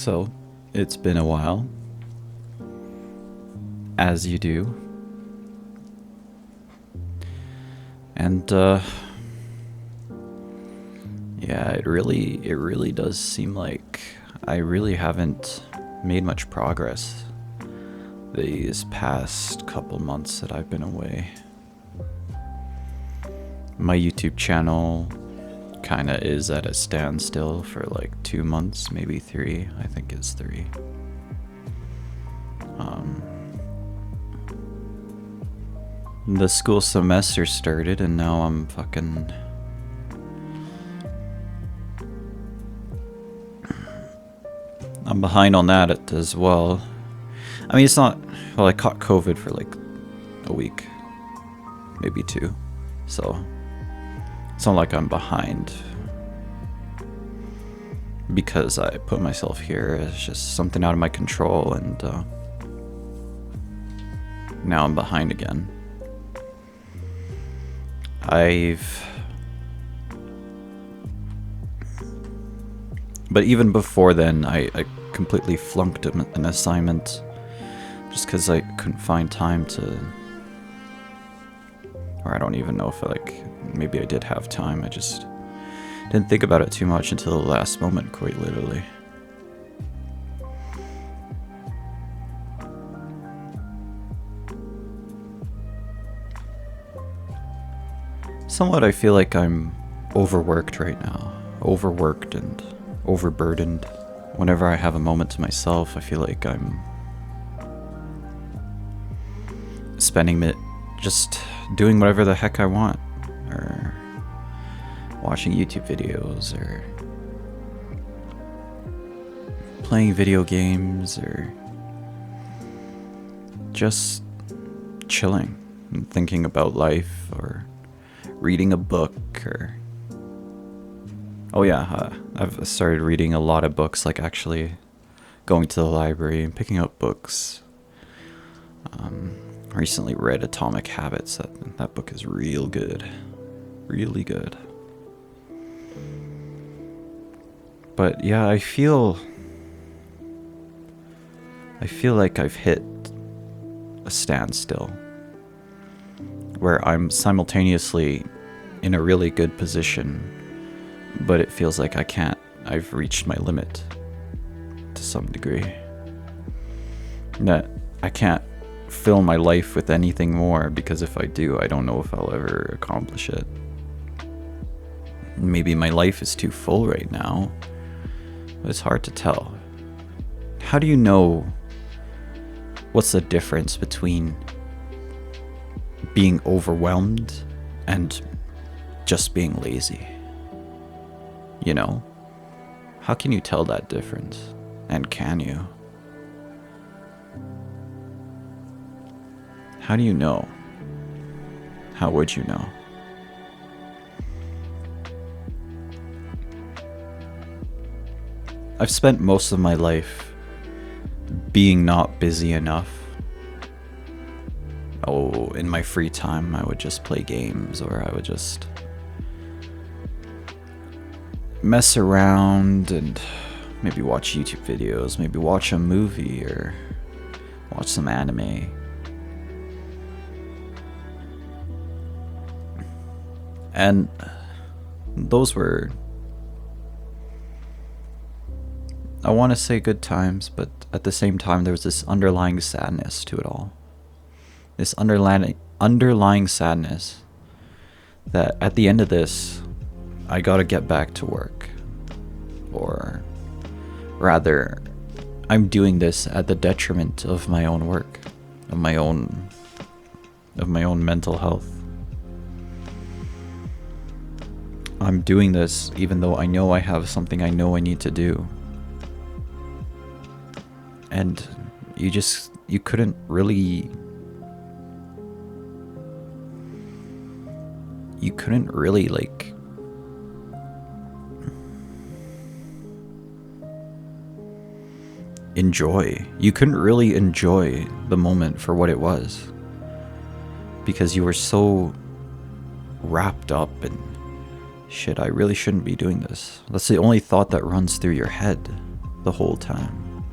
So, it's been a while, as you do, and yeah, it really does seem like I really haven't made much progress these past couple months that I've been away. My YouTube channel kinda is at a standstill for like 2 months, maybe 3. I think it's 3. The school semester started and now I'm fucking... I'm behind on that as well. I mean, it's not... Well, I caught COVID for like a week. Maybe 2. So... It's not like I'm behind because I put myself here. It's just something out of my control, and now I'm behind again. But even before then, I completely flunked an assignment just because I couldn't find time to... Or I don't even know if maybe I did have time, I just didn't think about it too much until the last moment, quite literally. Somewhat I feel like I'm overworked right now. Overworked and overburdened. Whenever I have a moment to myself, I feel like I'm spending it just doing whatever the heck I want, or watching YouTube videos, or playing video games, or just chilling and thinking about life, or reading a book, or... Oh yeah, I've started reading a lot of books, like actually going to the library and picking up books. Recently read Atomic Habits. That book is real good. Really good. But yeah, I feel like I've hit a standstill where I'm simultaneously in a really good position, but it feels like I've reached my limit to some degree. That I can't fill my life with anything more, because if I do, I don't know if I'll ever accomplish it. Maybe my life is too full right now, but it's hard to tell. How do you know what's the difference between being overwhelmed and just being lazy? You know? How can you tell that difference? And can you? How do you know? How would you know? I've spent most of my life being not busy enough. Oh, in my free time, I would just play games, or I would just mess around and maybe watch YouTube videos, maybe watch a movie, or watch some anime. And those were, I want to say, good times, but at the same time there was this underlying sadness to it all. This underlying sadness that at the end of this, I gotta get back to work. Or rather, I'm doing this at the detriment of my own work, of my own mental health. I'm doing this even though I know I have something I know I need to do. And you couldn't really like enjoy. You couldn't really enjoy the moment for what it was, because you were so wrapped up in shit, I really shouldn't be doing this. That's the only thought that runs through your head. the whole time.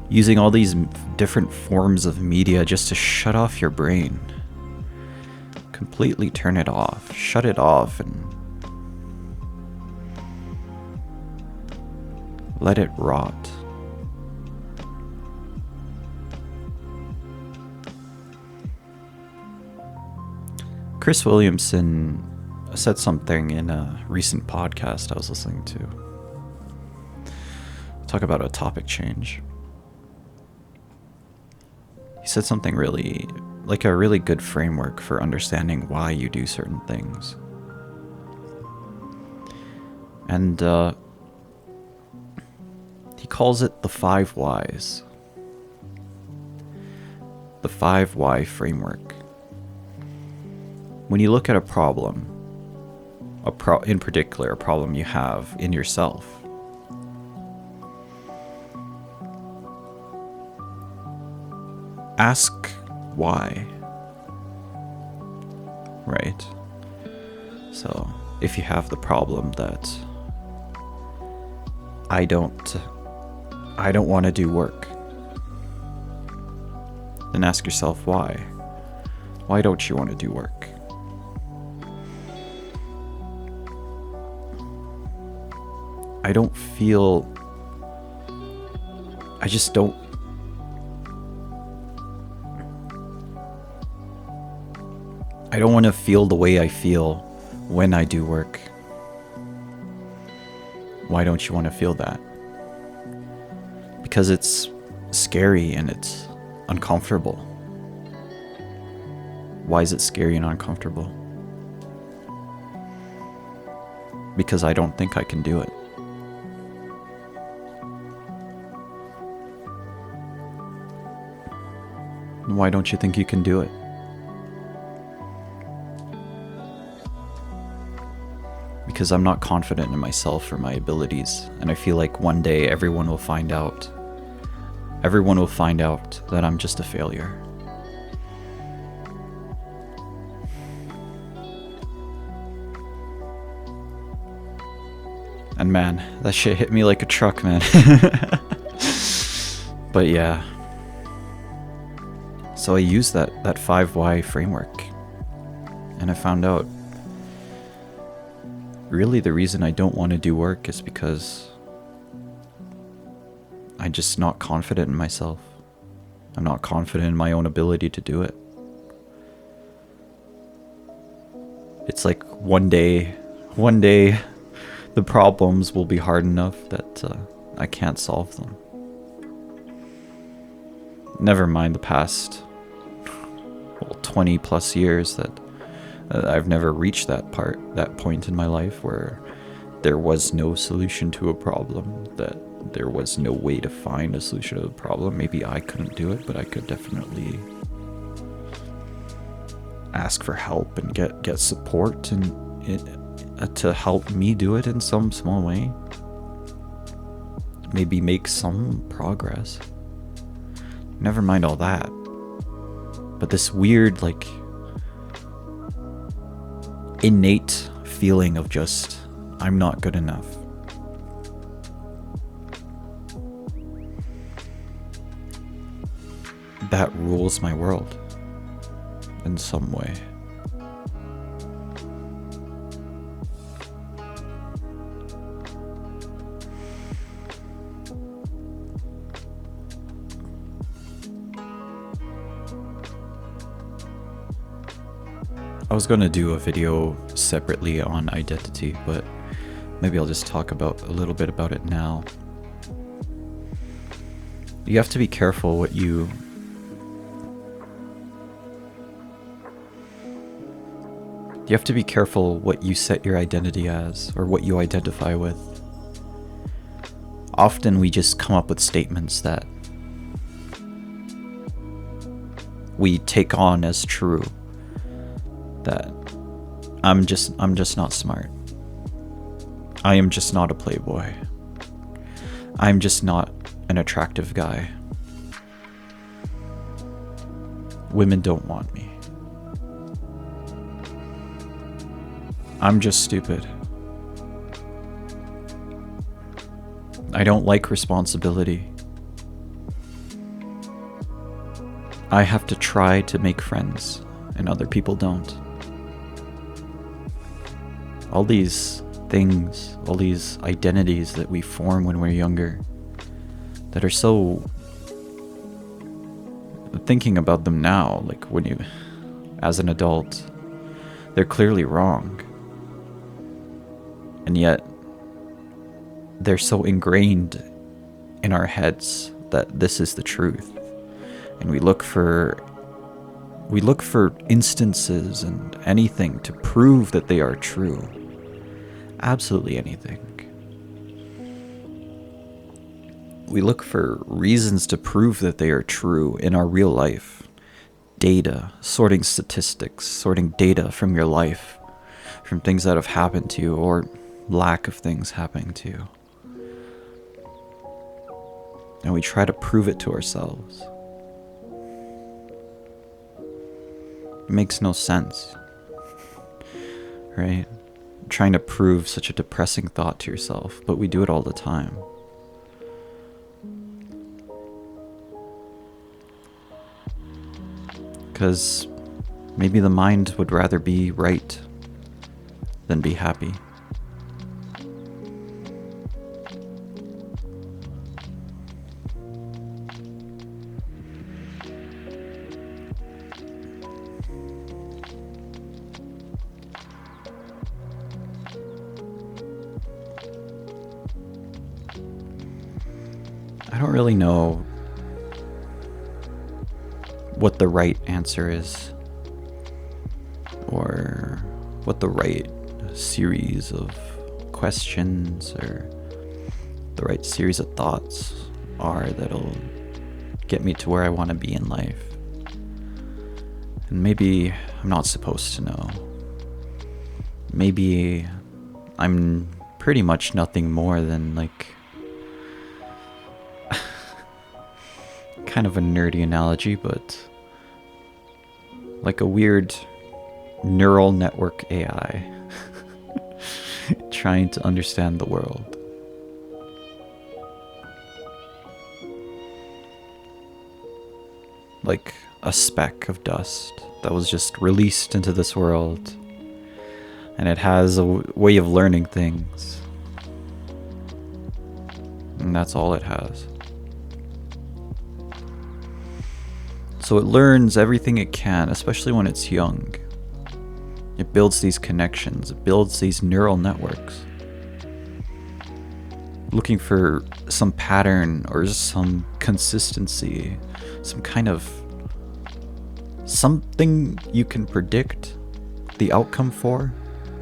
Using all these different forms of media just to shut off your brain. Completely turn it off. Shut it off and let it rot. Chris Williamson said something in a recent podcast I was listening to. Talk about a topic change. He said something really, like a really good framework for understanding why you do certain things. And he calls it the 5 whys. The 5 why framework. When you look at a problem, in particular, a problem you have in yourself, ask why, right? So, if you have the problem that I don't want to do work, then ask yourself why. Why don't you want to do work? I don't want to feel the way I feel when I do work. Why don't you want to feel that? Because it's scary and it's uncomfortable. Why is it scary and uncomfortable? Because I don't think I can do it. Why don't you think you can do it? Because I'm not confident in myself or my abilities, and I feel like one day everyone will find out. Everyone will find out that I'm just a failure. And man, that shit hit me like a truck, man. But yeah. So I used that 5 why framework, and I found out really the reason I don't want to do work is because I'm just not confident in myself. I'm not confident in my own ability to do it. It's like one day the problems will be hard enough that I can't solve them. Never mind the past 20 plus years that I've never reached that point in my life where there was no solution to a problem, that there was no way to find a solution to the problem. Maybe I couldn't do it, but I could definitely ask for help and get support and to help me do it in some small way. Maybe make some progress. Never mind all that. But this weird, like, innate feeling of just, I'm not good enough. That rules my world in some way. I was going to do a video separately on identity, but maybe I'll just talk a little bit about it now. You have to be careful what you set your identity as, or what you identify with. Often we just come up with statements that we take on as true. That I'm just not smart. I am just not a playboy. I'm just not an attractive guy. Women don't want me. I'm just stupid. I don't like responsibility. I have to try to make friends, and other people don't. All these things, all these identities that we form when we're younger, that are so... Thinking about them now, like when you... As an adult, they're clearly wrong. And yet, they're so ingrained in our heads that this is the truth. And we look for instances and anything to prove that they are true. Absolutely anything. We look for reasons to prove that they are true in our real life. Data, sorting statistics, sorting data from your life, from things that have happened to you or lack of things happening to you. And we try to prove it to ourselves. It makes no sense, right? Trying to prove such a depressing thought to yourself, but we do it all the time. Because maybe the mind would rather be right than be happy. I don't really know what the right answer is, or what the right series of questions or the right series of thoughts are that'll get me to where I want to be in life. And maybe I'm not supposed to know. Maybe I'm pretty much nothing more than like kind of a nerdy analogy, but like a weird neural network AI trying to understand the world. Like a speck of dust that was just released into this world, and it has a way of learning things, and that's all it has. So it learns everything it can, especially when it's young. It builds these connections, it builds these neural networks, looking for some pattern or some consistency, some kind of something you can predict the outcome for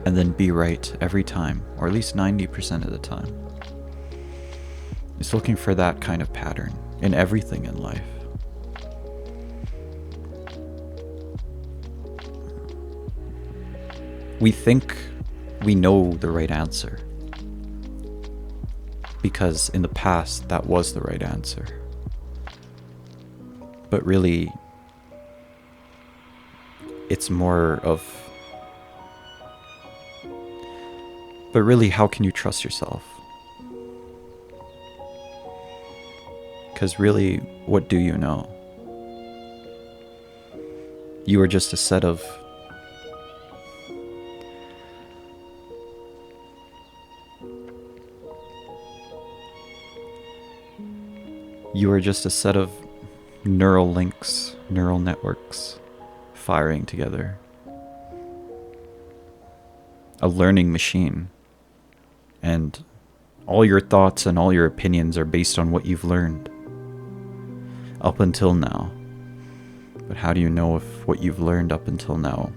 and then be right every time, or at least 90% of the time. It's looking for that kind of pattern in everything in life. We think we know the right answer because in the past that was the right answer. But really, it's more of... But really, how can you trust yourself? Because really, what do you know? You are just a set of... You are just a set of neural links, neural networks firing together. A learning machine. And all your thoughts and all your opinions are based on what you've learned up until now. But how do you know if what you've learned up until now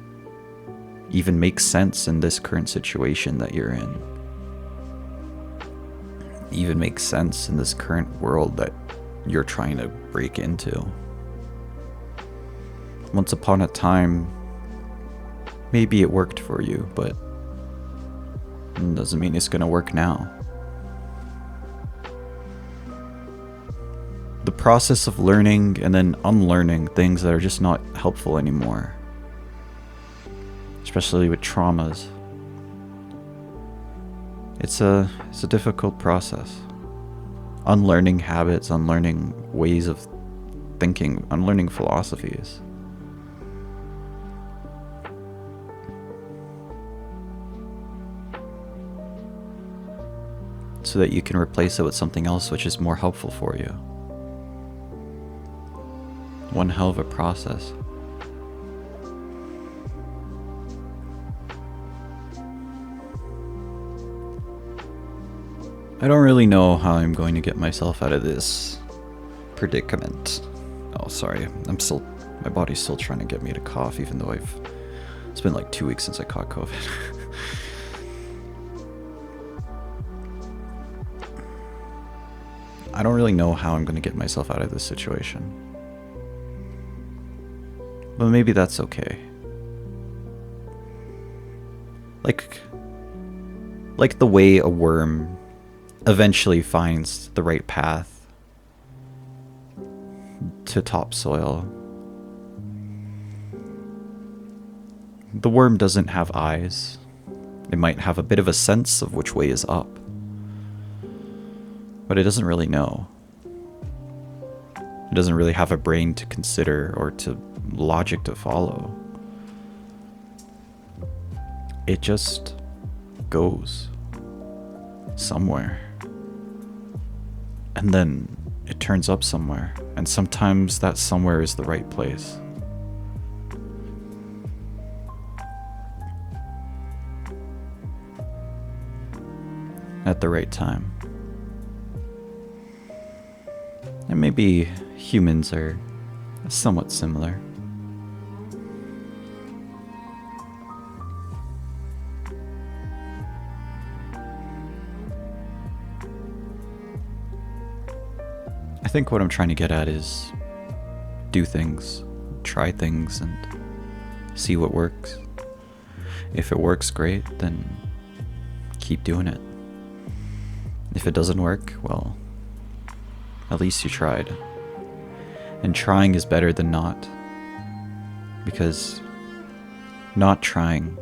even makes sense in this current situation that you're in? Even makes sense in this current world that you're trying to break into? Once upon a time, maybe it worked for you, but it doesn't mean it's gonna work now. The process of learning and then unlearning things that are just not helpful anymore, especially with traumas, it's a difficult process. unlearning habits, unlearning ways of thinking, unlearning philosophies. So that you can replace it with something else which is more helpful for you. One hell of a process. I don't really know how I'm going to get myself out of this predicament. Oh, sorry. My body's still trying to get me to cough, even though it's been like 2 weeks since I caught COVID. I don't really know how I'm going to get myself out of this situation. But maybe that's okay. Like the way a worm eventually finds the right path to topsoil. The worm doesn't have eyes. It might have a bit of a sense of which way is up, but it doesn't really know. It doesn't really have a brain to consider or to logic to follow. It just goes somewhere. And then it turns up somewhere. And sometimes that somewhere is the right place. At the right time. And maybe humans are somewhat similar. I think what I'm trying to get at is do things, try things, and see what works. If it works, great, then keep doing it. If it doesn't work, well, at least you tried. And trying is better than not. Because not trying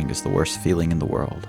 is the worst feeling in the world.